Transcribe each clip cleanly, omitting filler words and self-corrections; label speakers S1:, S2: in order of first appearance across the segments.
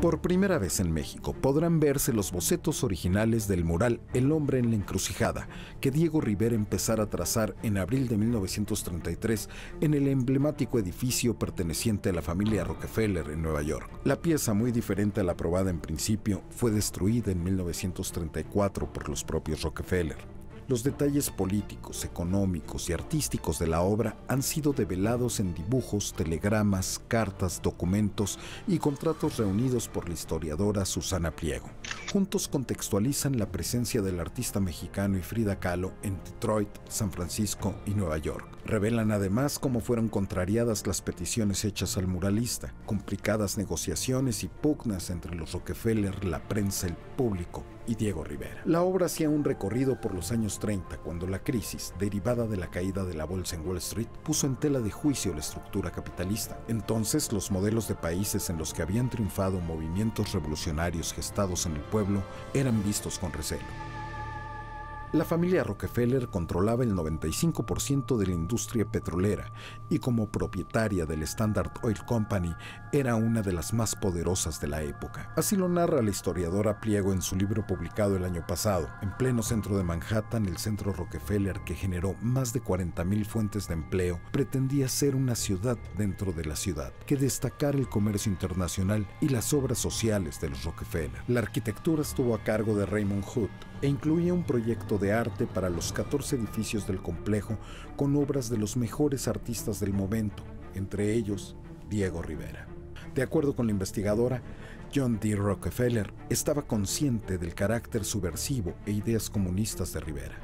S1: Por primera vez en México podrán verse los bocetos originales del mural El hombre en la encrucijada, que Diego Rivera empezara a trazar en abril de 1933 en el emblemático edificio perteneciente a la familia Rockefeller en Nueva York. La pieza, muy diferente a la aprobada en principio, fue destruida en 1934 por los propios Rockefeller. Los detalles políticos, económicos y artísticos de la obra han sido develados en dibujos, telegramas, cartas, documentos y contratos reunidos por la historiadora Susana Pliego. Juntos contextualizan la presencia del artista mexicano y Frida Kahlo en Detroit, San Francisco y Nueva York. Revelan además cómo fueron contrariadas las peticiones hechas al muralista, complicadas negociaciones y pugnas entre los Rockefeller, la prensa, el público y Diego Rivera. La obra hacía un recorrido por los años 30, cuando la crisis, derivada de la caída de la bolsa en Wall Street, puso en tela de juicio la estructura capitalista. Entonces, los modelos de países en los que habían triunfado movimientos revolucionarios gestados en el pueblo eran vistos con recelo. La familia Rockefeller controlaba el 95% de la industria petrolera y como propietaria del Standard Oil Company era una de las más poderosas de la época. Así lo narra la historiadora Pliego en su libro publicado el año pasado. En pleno centro de Manhattan, el centro Rockefeller, que generó más de 40,000 fuentes de empleo, pretendía ser una ciudad dentro de la ciudad, que destacara el comercio internacional y las obras sociales de los Rockefeller. La arquitectura estuvo a cargo de Raymond Hood e incluía un proyecto de arte para los 14 edificios del complejo con obras de los mejores artistas del momento, entre ellos Diego Rivera. De acuerdo con la investigadora, John D. Rockefeller estaba consciente del carácter subversivo e ideas comunistas de Rivera,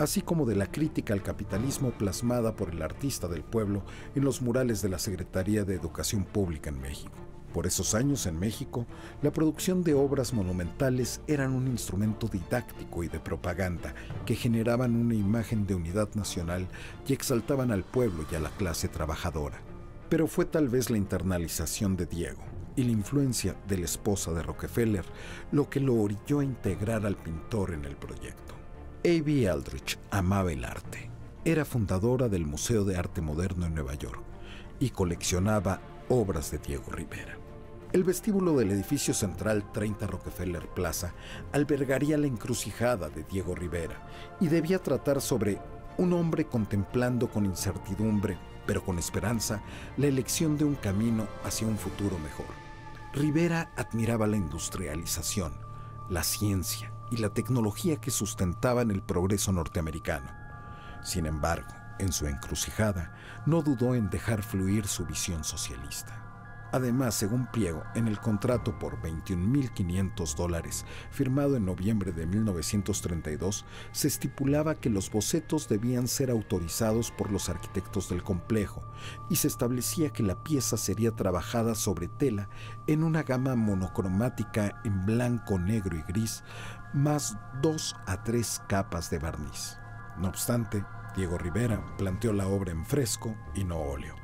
S1: así como de la crítica al capitalismo plasmada por el artista del pueblo en los murales de la Secretaría de Educación Pública en México. Por esos años en México, la producción de obras monumentales eran un instrumento didáctico y de propaganda que generaban una imagen de unidad nacional y exaltaban al pueblo y a la clase trabajadora. Pero fue tal vez la internalización de Diego y la influencia de la esposa de Rockefeller lo que lo orilló a integrar al pintor en el proyecto. A.B. Aldrich amaba el arte. Era fundadora del Museo de Arte Moderno en Nueva York y coleccionaba obras de Diego Rivera. El vestíbulo del edificio central 30 Rockefeller Plaza albergaría la encrucijada de Diego Rivera y debía tratar sobre un hombre contemplando con incertidumbre, pero con esperanza, la elección de un camino hacia un futuro mejor. Rivera admiraba la industrialización, la ciencia y la tecnología que sustentaban el progreso norteamericano. Sin embargo, en su encrucijada, no dudó en dejar fluir su visión socialista. Además, según Pliego, en el contrato por $21,500 firmado en noviembre de 1932, se estipulaba que los bocetos debían ser autorizados por los arquitectos del complejo y se establecía que la pieza sería trabajada sobre tela en una gama monocromática en blanco, negro y gris, más 2 a 3 capas de barniz. No obstante, Diego Rivera planteó la obra en fresco y no óleo,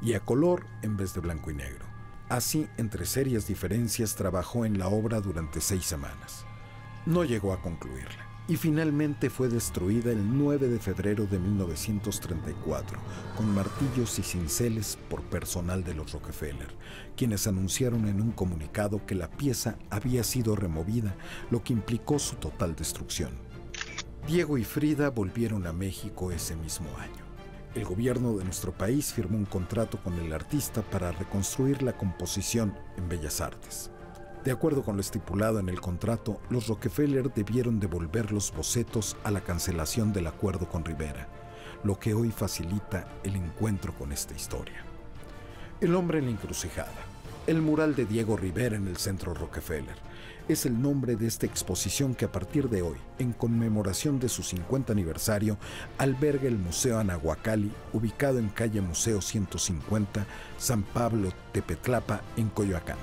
S1: y a color en vez de blanco y negro. Así, entre serias diferencias, trabajó en la obra durante 6 semanas. No llegó a concluirla, y finalmente fue destruida el 9 de febrero de 1934, con martillos y cinceles por personal de los Rockefeller, quienes anunciaron en un comunicado que la pieza había sido removida, lo que implicó su total destrucción. Diego y Frida volvieron a México ese mismo año. El gobierno de nuestro país firmó un contrato con el artista para reconstruir la composición en Bellas Artes. De acuerdo con lo estipulado en el contrato, los Rockefeller debieron devolver los bocetos a la cancelación del acuerdo con Rivera, lo que hoy facilita el encuentro con esta historia. El hombre en la encrucijada. El mural de Diego Rivera en el Centro Rockefeller es el nombre de esta exposición que a partir de hoy, en conmemoración de su 50 aniversario, alberga el Museo Anahuacalli, ubicado en calle Museo 150, San Pablo, Tepetlapa, en Coyoacán.